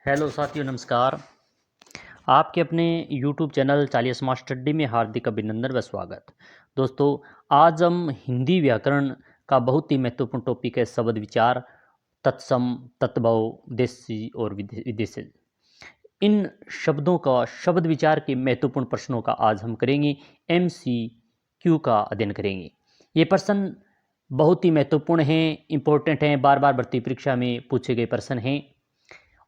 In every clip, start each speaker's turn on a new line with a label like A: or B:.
A: Hello साथियों, नमस्कार। आपके अपने यूट्यूब चैनल चालिया स्मार्ट स्टडी में हार्दिक अभिनंदन व स्वागत। दोस्तों, आज हम हिंदी व्याकरण का बहुत ही महत्वपूर्ण टॉपिक है शब्द विचार, तत्सम, तत्भव, देशी और विदेशी। इन शब्दों का शब्द विचार के महत्वपूर्ण प्रश्नों का आज हम करेंगे, MCQ का अध्ययन करेंगे। ये प्रश्न बहुत ही महत्वपूर्ण हैं, इम्पोर्टेंट हैं, बार बार भर्ती परीक्षा में पूछे गए प्रश्न हैं।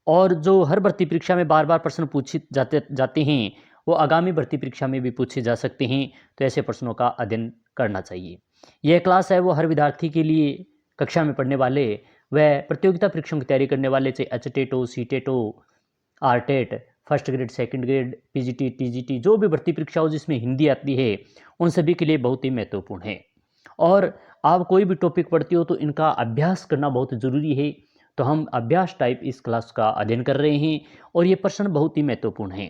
A: और जो हर भर्ती परीक्षा में बार बार प्रश्न पूछे जाते जाते हैं, वो आगामी भर्ती परीक्षा में भी पूछे जा सकते हैं। तो ऐसे प्रश्नों का अध्ययन करना चाहिए। यह क्लास है वो हर विद्यार्थी के लिए, कक्षा में पढ़ने वाले व प्रतियोगिता परीक्षाओं की तैयारी करने वाले, चाहे एचटेट हो, सीटेट हो, RTET, first grade, second grade, PGT, TGT, जो भी भर्ती परीक्षा हो जिसमें हिंदी आती है, उन सभी के लिए बहुत ही महत्वपूर्ण है। और आप कोई भी टॉपिक पढ़ते हो तो इनका अभ्यास करना बहुत ज़रूरी है। तो हम अभ्यास टाइप इस क्लास का अध्ययन कर रहे हैं और ये प्रश्न बहुत ही महत्वपूर्ण हैं।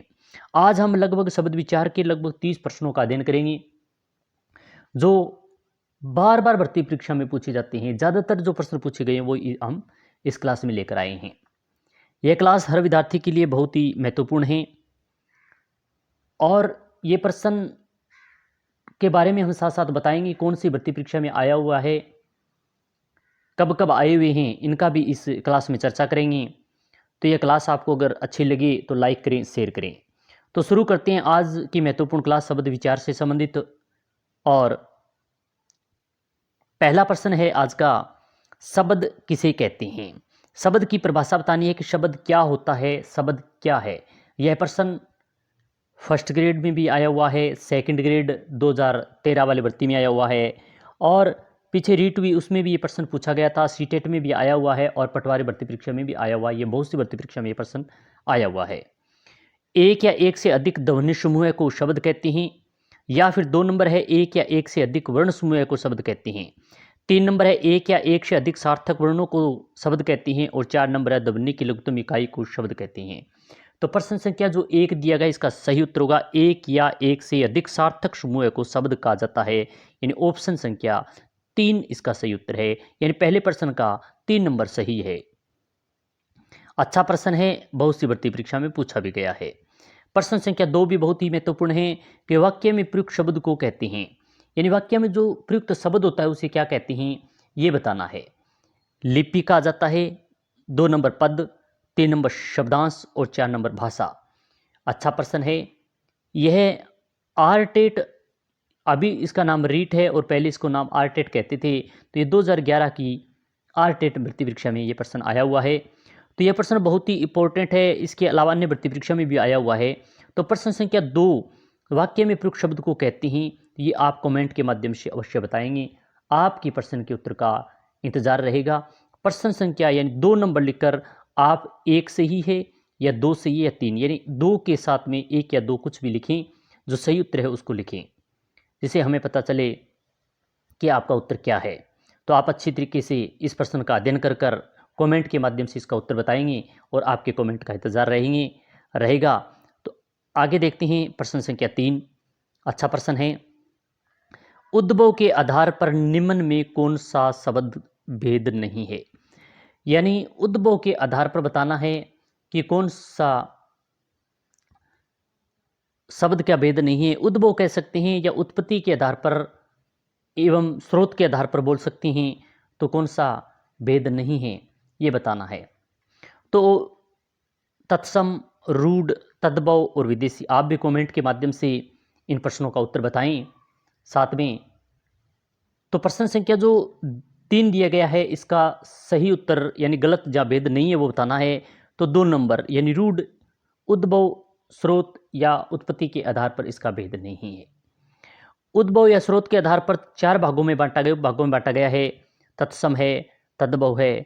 A: आज हम लगभग शब्द विचार के लगभग 30 प्रश्नों का अध्ययन करेंगे, जो बार बार भर्ती परीक्षा में पूछे जाते हैं। ज़्यादातर जो प्रश्न पूछे गए हैं वो हम इस क्लास में लेकर आए हैं। यह क्लास हर विद्यार्थी के लिए बहुत ही महत्वपूर्ण है और ये प्रश्न के बारे में हम साथ साथ बताएंगे कौन सी भर्ती परीक्षा में आया हुआ है, कब कब आए हुए हैं, इनका भी इस क्लास में चर्चा करेंगे। तो यह क्लास आपको अगर अच्छी लगी तो लाइक करें, शेयर करें। तो शुरू करते हैं आज की महत्वपूर्ण क्लास शब्द विचार से संबंधित। और पहला प्रश्न है आज का, शब्द किसे कहते हैं। शब्द की परिभाषा बतानी है कि शब्द क्या होता है, शब्द क्या है। यह प्रश्न फर्स्ट ग्रेड में भी आया हुआ है, सेकंड ग्रेड 2013 वाले भर्ती में आया हुआ है, और पीछे रीट भी उसमें भी ये प्रश्न पूछा गया था, सीटेट में भी आया हुआ है और पटवारी भर्ती परीक्षा में भी आया हुआ है। ये बहुत सी भर्ती परीक्षा में ये प्रश्न आया हुआ है। एक या एक से अधिक ध्वनि समूह को शब्द कहते हैं, या फिर 2 नंबर है एक या एक से अधिक वर्ण समूह को शब्द कहते हैं। 3 नंबर है एक या एक से अधिक सार्थक वर्णों को शब्द कहते हैं, और 4 नंबर है ध्वनि की लघुत्तम इकाई को शब्द कहते हैं। तो प्रश्न संख्या जो 1 दिया गया, इसका सही उत्तर होगा एक या एक से अधिक सार्थक समूह को शब्द कहा जाता है, यानी ऑप्शन संख्या 3 इसका सही उत्तर है। यानी पहले प्रश्न का 3 नंबर सही है। अच्छा प्रश्न है, बहुत सी भर्ती परीक्षा में पूछा भी गया है। प्रश्न संख्या 2 भी बहुत ही महत्वपूर्ण है कि वाक्य में प्रयुक्त शब्द को कहते हैं, यानी वाक्य में जो प्रयुक्त शब्द होता है उसे क्या कहते हैं, ये बताना है। लिपि कहा जाता है, 2 नंबर पद, 3 नंबर शब्दांश और 4 नंबर भाषा। अच्छा प्रश्न है। यह आरटेट, अभी इसका नाम रीट है और पहले इसको नाम आरटेट कहते थे। तो ये 2011 की आरटेट भर्ती परीक्षा में ये प्रश्न आया हुआ है। तो यह प्रश्न बहुत ही इंपॉर्टेंट है, इसके अलावा अन्य भर्ती परीक्षा में भी आया हुआ है। तो प्रश्न संख्या 2, वाक्य में प्रयुक्त शब्द को कहते हैं, ये आप कमेंट के माध्यम से अवश्य बताएंगे। आपकी प्रश्न के उत्तर का इंतजार रहेगा। प्रश्न संख्या यानी 2 नंबर लिखकर आप एक सही है या 2 सही है या 3, यानी 2 के साथ में 1 या 2 कुछ भी लिखें, जो सही उत्तर है उसको लिखें, जिससे हमें पता चले कि आपका उत्तर क्या है। तो आप अच्छी तरीके से इस प्रश्न का अध्ययन कर कर कमेंट के माध्यम से इसका उत्तर बताएंगे और आपके कमेंट का इंतजार रहेगा। तो आगे देखते हैं प्रश्न संख्या 3। अच्छा प्रश्न है। उद्भव के आधार पर निम्न में कौन सा शब्द भेद नहीं है, यानी उद्भव के आधार पर बताना है कि कौन सा शब्द क्या भेद नहीं है। उद्भव कह सकते हैं या उत्पत्ति के आधार पर एवं स्रोत के आधार पर बोल सकते हैं। तो कौन सा भेद नहीं है ये बताना है। तो तत्सम, रूढ़, तद्भव और विदेशी, आप भी कमेंट के माध्यम से इन प्रश्नों का उत्तर बताएं साथ में। तो प्रश्न संख्या जो 3 दिया गया है, इसका सही उत्तर यानी गलत या भेद नहीं है वो बताना है। तो 2 नंबर यानी रूढ़, उद्भव, स्रोत या उत्पत्ति के आधार पर इसका भेद नहीं है। उद्भव या स्रोत के आधार पर 4 भागों में बांटा गया है। तत्सम है, तद्भव है,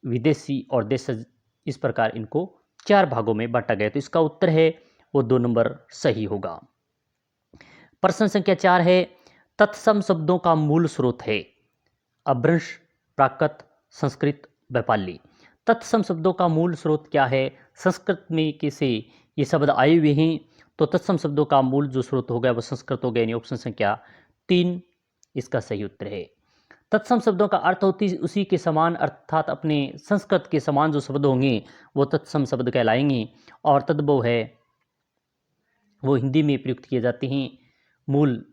A: विदेशी और देशज। इस प्रकार इनको 4 भागों में बांटा गया। तो इसका उत्तर है वो 2 नंबर सही होगा। प्रश्न संख्या 4 है, तत्सम शब्दों का मूल स्रोत है अपभ्रंश, प्राकृत, संस्कृत व पाली। तत्सम शब्दों का मूल स्रोत क्या है, संस्कृत में कैसे ये शब्द आए हुए हैं। तो तत्सम शब्दों का मूल जो स्रोत हो गया वो संस्कृत हो गया, यानी ऑप्शन संख्या 3 इसका सही उत्तर है। तत्सम शब्दों का अर्थ होती उसी के समान, अर्थात अपने संस्कृत के समान जो शब्द होंगे वो तत्सम शब्द कहलाएंगे। और तद्भव है वो हिंदी में प्रयुक्त किए जाते हैं। मूल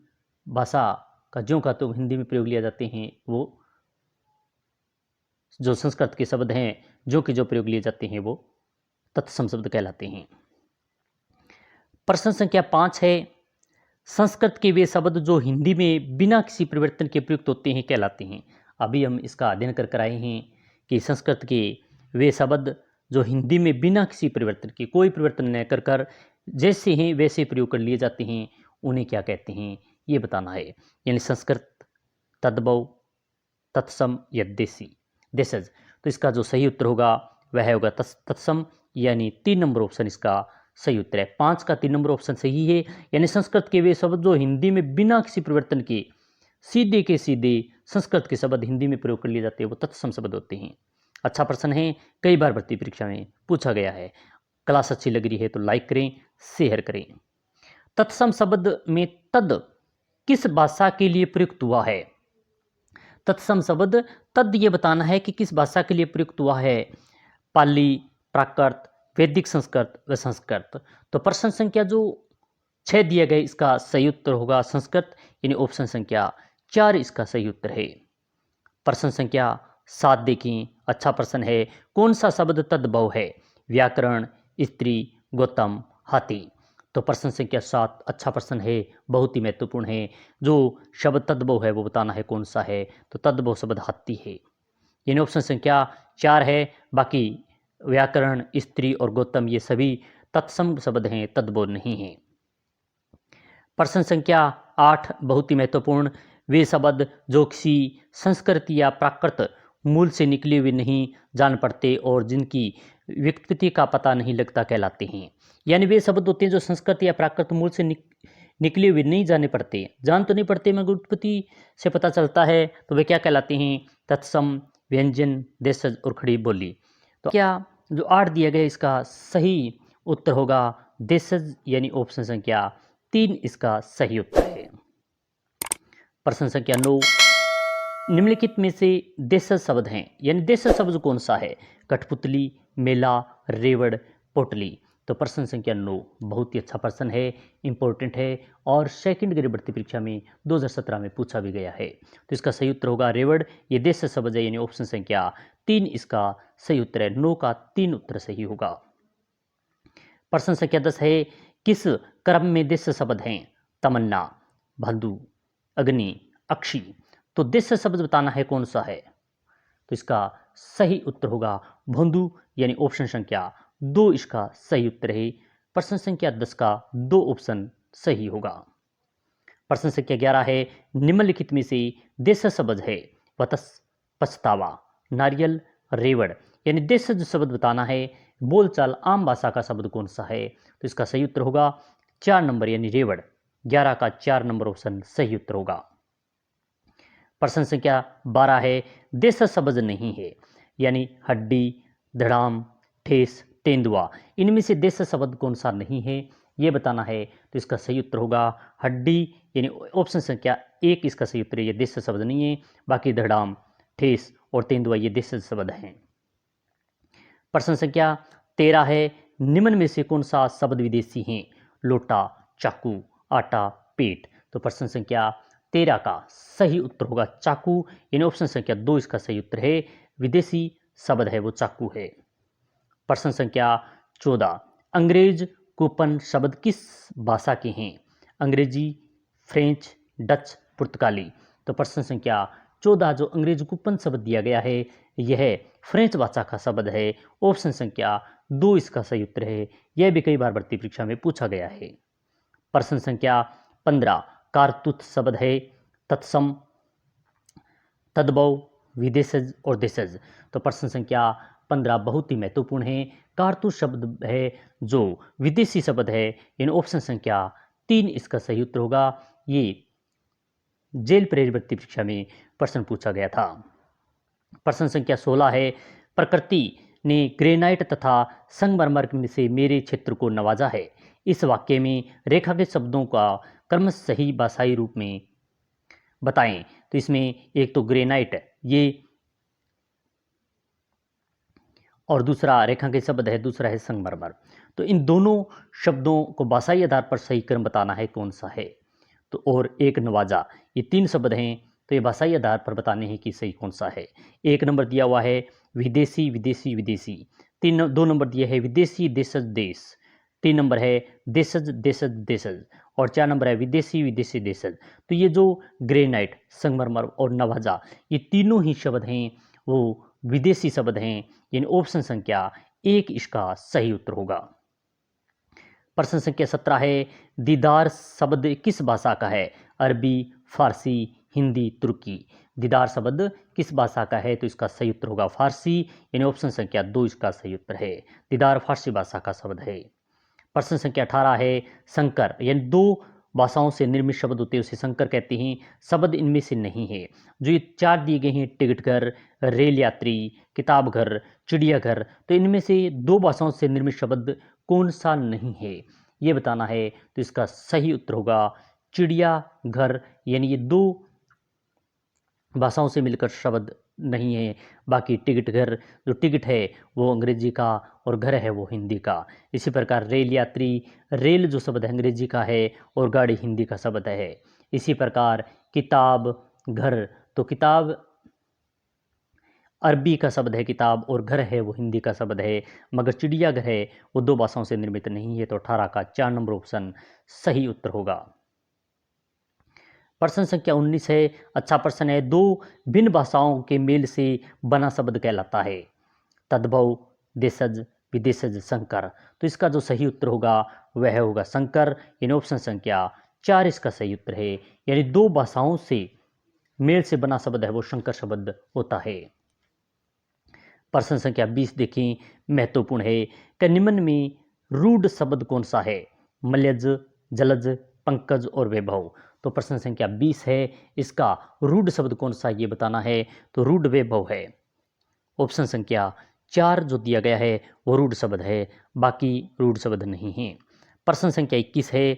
A: भाषा का ज्यों का तो हिंदी में प्रयोग लिया जाते हैं, वो जो संस्कृत के शब्द हैं जो कि जो प्रयोग लिए जाते हैं वो तत्सम शब्द कहलाते हैं। प्रश्न संख्या 5 है, संस्कृत के वे शब्द जो हिंदी में बिना किसी परिवर्तन के प्रयुक्त होते हैं कहलाते हैं। अभी हम इसका अध्ययन कर आए हैं कि संस्कृत के वे शब्द जो हिंदी में बिना किसी परिवर्तन के, कोई परिवर्तन न कर जैसे हैं वैसे प्रयोग कर लिए जाते हैं, उन्हें क्या कहते हैं ये बताना है। यानी संस्कृत, तद्भव, तत्सम या देशज। तो इसका जो सही उत्तर होगा वह होगा तत्सम, यानी 3 नंबर ऑप्शन इसका सही उत्तर है। 5 का 3 नंबर ऑप्शन सही है। यानी संस्कृत के वे शब्द जो हिंदी में बिना किसी परिवर्तन के सीधे के सीधे संस्कृत के शब्द हिंदी में प्रयोग कर लिए जाते हैं वो तत्सम शब्द होते हैं। अच्छा प्रश्न है, कई बार भर्ती परीक्षा में पूछा गया है। क्लास अच्छी लग रही है तो लाइक करें, शेयर करें। तत्सम शब्द में तद किस भाषा के लिए प्रयुक्त हुआ है? तत्सम शब्द तद ये बताना है कि किस भाषा के लिए प्रयुक्त हुआ है। पाली, प्राकृत, वैदिक संस्कृत व संस्कृत। तो प्रश्न संख्या जो 6 दिया गया इसका सही उत्तर होगा संस्कृत, यानी ऑप्शन संख्या 4 इसका सही उत्तर है। प्रश्न संख्या 7 देखें, अच्छा प्रश्न है। कौन सा शब्द तद्भव है? व्याकरण, स्त्री, गौतम, हाथी। तो प्रश्न संख्या 7 अच्छा प्रश्न है, बहुत ही महत्वपूर्ण है। जो शब्द तद्भव है वो बताना है कौन सा है। तो तद्भव शब्द हाथी है, यानी ऑप्शन संख्या 4 है। बाकी व्याकरण, स्त्री और गौतम ये सभी तत्सम शब्द हैं, तद्भव नहीं हैं। प्रश्न संख्या 8 बहुत ही महत्वपूर्ण, वे शब्द जो किसी संस्कृत या प्राकृत मूल से निकले हुए नहीं जान पड़ते और जिनकी व्युत्पत्ति का पता नहीं लगता कहलाते हैं। यानी वे शब्द होते हैं जो संस्कृत या प्राकृत मूल से निकले हुए नहीं जाने पड़ते, जान तो नहीं पड़ते मगर उत्पत्ति से पता चलता है, तो वे क्या कहलाते हैं? तत्सम, व्यंजन, देशज और खड़ी बोली। तो क्या जो 8 दिया गया इसका सही उत्तर होगा देशज, यानी ऑप्शन संख्या 3 इसका सही उत्तर है। प्रश्न संख्या 9, निम्नलिखित में से देशज शब्द हैं, यानी देशज शब्द कौन सा है? कठपुतली, मेला, रेवड़, पोटली। तो प्रश्न संख्या 9 बहुत ही अच्छा प्रश्न है, इंपॉर्टेंट है और सेकंड ग्रेड भर्ती परीक्षा में 2017 में पूछा भी गया है। तो इसका सही उत्तर होगा रेवड़, ये देशज शब्द है, यानी ऑप्शन संख्या 3 इसका सही उत्तर है। 9 का 3 उत्तर सही होगा। प्रश्न संख्या 10 है, किस क्रम में देशज शब्द हैं? तमन्ना, भादु, अग्नि, अक्षी। तो देशज शब्द बताना है कौन सा है। तो इसका सही उत्तर होगा भोंदू, यानी ऑप्शन संख्या 2 इसका सही उत्तर है। प्रश्न संख्या 10 का 2 ऑप्शन सही होगा। प्रश्न संख्या 11 है, निम्नलिखित में से देशज शब्द है वतस, पछतावा, नारियल, रेवड़। यानी देशज शब्द बताना है, बोलचाल आम भाषा का शब्द कौन सा है। तो इसका सही उत्तर होगा 4 नंबर, यानी रेवड़। 11 का 4 नंबर ऑप्शन सही उत्तर होगा। प्रश्न संख्या 12 है, देशज शब्द नहीं है, यानी हड्डी, धड़ाम, ठेस, तेंदुआ। इनमें से देशज शब्द कौन सा नहीं है ये बताना है। तो इसका सही उत्तर होगा हड्डी, यानी ऑप्शन संख्या 1 इसका सही उत्तर है। ये देशज शब्द नहीं है, बाकी धड़ाम, ठेस और तेंदुआ ये देशज शब्द हैं। प्रश्न संख्या 13 है, निम्न में से कौन सा शब्द विदेशी हैं? लोटा, चाकू, आटा, पेट। तो प्रश्न संख्या 13 का सही उत्तर होगा चाकू, यानी ऑप्शन संख्या 2 इसका सही उत्तर है। विदेशी शब्द है वो चाकू है। प्रश्न संख्या 14, अंग्रेज कूपन शब्द किस भाषा के हैं? अंग्रेजी, फ्रेंच, डच, पुर्तगाली। तो प्रश्न संख्या 14 जो अंग्रेज कूपन शब्द दिया गया है यह फ्रेंच भाषा का शब्द है। ऑप्शन संख्या 2 इसका सही उत्तर है। यह भी कई बार भर्ती परीक्षा में पूछा गया है। प्रश्न संख्या 15, कारतूत शब्द है तत्सम, तद्भव, विदेशज और देशज। तो प्रश्न संख्या 15 बहुत ही महत्वपूर्ण है। कारतूस शब्द है जो विदेशी शब्द है, इन ऑप्शन संख्या 3 इसका सही उत्तर होगा। ये जेल प्रेरित भर्ती परीक्षा में प्रश्न पूछा गया था। प्रश्न संख्या 16 है, प्रकृति ने ग्रेनाइट तथा संगमरमर से मेरे क्षेत्र को नवाजा है। इस वाक्य में रेखा के शब्दों का क्रमश सही भाषाई रूप में बताएं। तो इसमें एक तो ग्रेनाइट ये, और दूसरा रेखांकित शब्द है, दूसरा है संगमरमर। तो इन दोनों शब्दों को भाषाई आधार पर सही क्रम बताना है कौन सा है। तो और एक नवाजा, ये 3 शब्द हैं, तो ये भाषाई आधार पर बताने हैं कि सही कौन सा है। 1 नंबर दिया हुआ है विदेशी विदेशी विदेशी, 2 नंबर दिया है विदेशी देशज देश, 3 नंबर है देशज देशज देशज, और 4 नंबर है विदेशी विदेशी देशज। तो ये जो ग्रेनाइट, संगमरमर और नवाजा, ये तीनों ही शब्द हैं वो विदेशी शब्द हैं, यानी ऑप्शन संख्या 1 इसका सही उत्तर होगा। प्रश्न संख्या 17 है दीदार शब्द किस भाषा का है? अरबी, फारसी, हिंदी, तुर्की। दीदार शब्द किस भाषा का है? तो इसका सही उत्तर होगा फारसी, यानी ऑप्शन संख्या 2 इसका सही उत्तर है। दीदार फारसी भाषा का शब्द है। प्रश्न संख्या 18 है संकर, यानी 2 भाषाओं से निर्मित शब्द होते हैं उसे संकर कहते हैं। शब्द इनमें से नहीं है। जो ये 4 दिए गए हैं, टिकट घर, रेल यात्री, किताब घर, चिड़ियाघर, तो इनमें से 2 भाषाओं से निर्मित शब्द कौन सा नहीं है, ये बताना है। तो इसका सही उत्तर होगा चिड़ियाघर, यानी ये 2 भाषाओं से मिलकर शब्द नहीं है। बाकी टिकट घर, जो टिकट है वो अंग्रेजी का और घर है वो हिंदी का। इसी प्रकार रेल यात्री, रेल जो शब्द है अंग्रेजी का है और गाड़ी हिंदी का शब्द है। इसी प्रकार किताब घर, तो किताब अरबी का शब्द है किताब, और घर है वो हिंदी का शब्द है। मगर चिड़ियाघर है वो 2 भाषाओं से निर्मित नहीं है। तो 18 का 4 नंबर ऑप्शन सही उत्तर होगा। प्रश्न संख्या 19 है, अच्छा प्रश्न है, 2 भिन्न भाषाओं के मेल से बना शब्द कहलाता है? तद्भव, देशज, विदेशज, संकर। तो इसका जो सही उत्तर होगा वह होगा संकर, यानी ऑप्शन संख्या 4 इसका सही उत्तर है। यानी 2 भाषाओं से मेल से बना शब्द है वो संकर शब्द होता है। प्रश्न संख्या 20 देखें, महत्वपूर्ण है कि निम्न में रूढ़ शब्द कौन सा है? मलयज, जलज, पंकज और वैभव। तो प्रश्न संख्या 20 है, इसका रूढ़ शब्द कौन सा ये बताना है। तो रूढ़ वैभव है। ऑप्शन संख्या 4 जो दिया गया है वो रूढ़ शब्द है, बाकी रूढ़ शब्द नहीं है। प्रश्न संख्या 21 है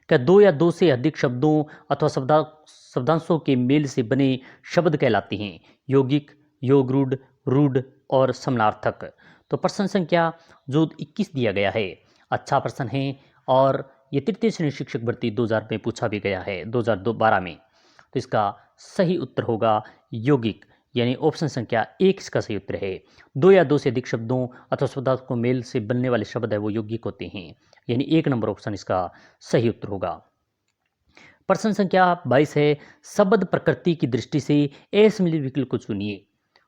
A: कि 2 या 2 से अधिक शब्दों अथवा शब्दांशों के मेल से बने शब्द कहलाते हैं? यौगिक, योग रूढ़, रूढ़ और समानार्थक। तो प्रश्न संख्या जो 21 दिया गया है अच्छा प्रश्न है, और ये तृतीय श्रेणी शिक्षक भर्ती 2000 में पूछा भी गया है 2012 में। तो इसका सही उत्तर होगा यौगिक, यानी ऑप्शन संख्या 1 इसका सही उत्तर है। 2 या 2 से अधिक शब्दों अथवा शब्दांशों को मेल से बनने वाले शब्द है वो यौगिक होते हैं, यानी 1 नंबर ऑप्शन इसका सही उत्तर होगा। प्रश्न संख्या 22 है, शब्द प्रकृति की दृष्टि से असमिलित विकल्प को चुनिए।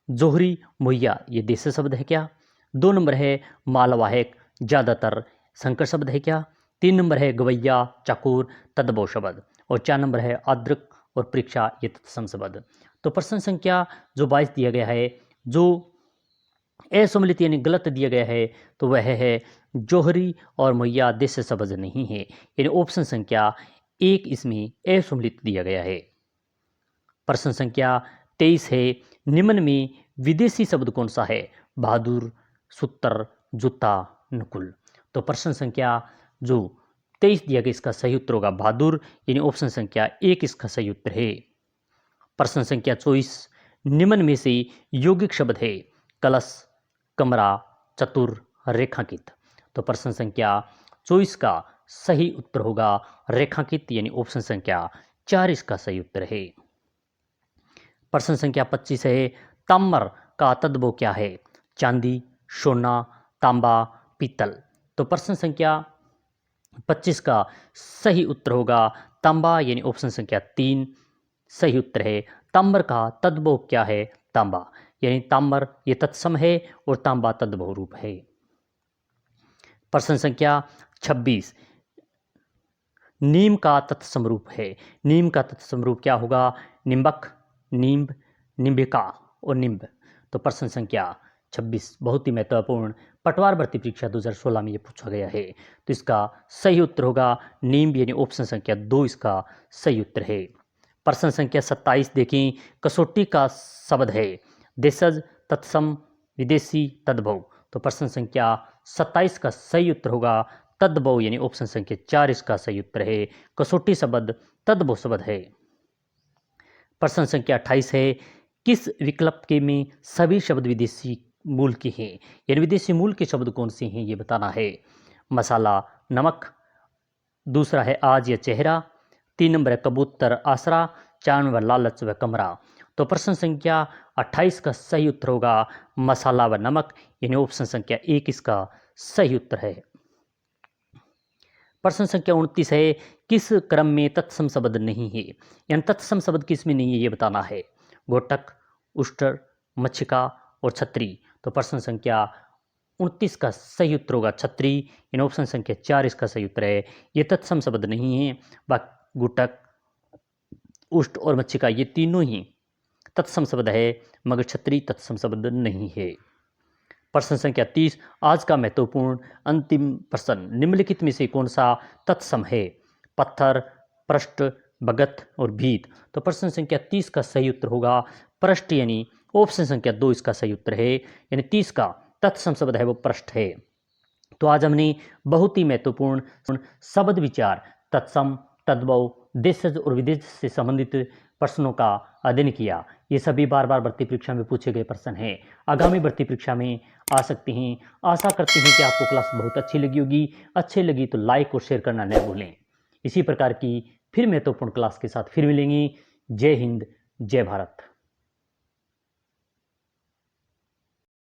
A: जोहरी, मुहैया, ये देश शब्द है क्या? 2 नंबर है मालवाहक, ज़्यादातर, संकर शब्द है क्या? 3 नंबर है गवैया, चकोर, तद्भव शब्द, और 4 नंबर है आद्रक और परीक्षा, ये तत्सम शब्द। तो प्रश्न संख्या जो 22 दिया गया है, जो असम्मिलित यानी गलत दिया गया है, तो वह है जोहरी और मुहैया देश शब्द नहीं है, यानी ऑप्शन संख्या 1 इसमें असम्मिलित दिया गया है। प्रश्न संख्या 23 है, निम्न में विदेशी शब्द कौन सा है? बहादुर, सूत्र, जूता, नकुल। तो प्रश्न संख्या जो 23 दिया गया इसका सही उत्तर होगा बहादुर, यानी ऑप्शन संख्या 1 इसका सही उत्तर है। प्रश्न संख्या 24, निम्न में से यौगिक शब्द है? कलश, कमरा, चतुर, रेखांकित। तो प्रश्न संख्या 24 का सही उत्तर होगा रेखांकित, यानी ऑप्शन संख्या 4 इसका सही उत्तर है। प्रश्न संख्या 25 है, ताम्र का तद्भव क्या है? चांदी, सोना, तांबा, पीतल। तो प्रश्न संख्या 25 का सही उत्तर होगा तांबा, यानी ऑप्शन संख्या 3 सही उत्तर है। ताम्र का तद्भव क्या है? तांबा, यानी ताम्र ये तत्सम है और तांबा तद्भव रूप है। प्रश्न संख्या 26, नीम का तत्सम रूप है। नीम का तत्सम रूप क्या होगा? निम्बक, नींब, निम्बिका और निम्ब। तो प्रश्न संख्या 26 बहुत ही महत्वपूर्ण पटवार भर्ती परीक्षा 2016 में ये पूछा गया है। तो इसका सही उत्तर होगा नींब, यानी ऑप्शन संख्या 2 इसका सही उत्तर है। प्रश्न संख्या 27 देखें, कसौटी का शब्द है? देशज, तत्सम, विदेशी, तद्भव। तो प्रश्न संख्या 27 का सही उत्तर होगा तद्भव, यानी ऑप्शन संख्या 4 इसका सही उत्तर है। कसौटी शब्द तद्भव शब्द है। प्रश्न संख्या 28 है, किस विकल्प के में सभी शब्द विदेशी मूल के हैं? यानी विदेशी मूल के शब्द कौन से हैं ये बताना है। मसाला, नमक, दूसरा है आज या चेहरा, 3 नंबर है कबूतर आसरा, 4 नंबर लालच व कमरा। तो प्रश्न संख्या 28 का सही उत्तर होगा मसाला व नमक, यानी ऑप्शन संख्या 1 इसका सही उत्तर है। प्रश्न संख्या 29 है, किस क्रम में तत्सम शब्द नहीं है? यानी तत्सम शब्द किस में नहीं है ये बताना है। घोटक, उष्टर, मच्छिका और छत्री। तो प्रश्न संख्या 29 का सही उत्तर होगा छत्री, इन ऑप्शन संख्या 4 इसका सही उत्तर है। ये तत्सम शब्द नहीं है। घुटक, उष्ट और मच्छिका ये तीनों ही तत्सम शब्द है, मगर छत्री तत्सम शब्द नहीं है। प्रश्न संख्या 30, आज का महत्वपूर्ण अंतिम प्रश्न, निम्नलिखित में से कौन सा तत्सम है? पत्थर, पृष्ठ, भगत और भीत। तो प्रश्न संख्या 30 का सही उत्तर होगा पृष्ठ, यानी ऑप्शन संख्या 2 इसका सही उत्तर है। यानी 30 का तत्सम शब्द है वो पृष्ठ है। तो आज हमने बहुत ही महत्वपूर्ण शब्द विचार, तत्सम, तद्भव, देशज और विदेश से संबंधित प्रश्नों का अध्ययन किया। ये सभी बार बार भर्ती परीक्षा में पूछे गए प्रश्न हैं, आगामी भर्ती परीक्षा में आ सकते हैं। आशा करते हैं कि आपको क्लास बहुत अच्छी लगी होगी। अच्छी लगी तो लाइक और शेयर करना न भूलें। इसी प्रकार की फिर महत्वपूर्ण क्लास के साथ फिर मिलेंगे। जय हिंद, जय भारत।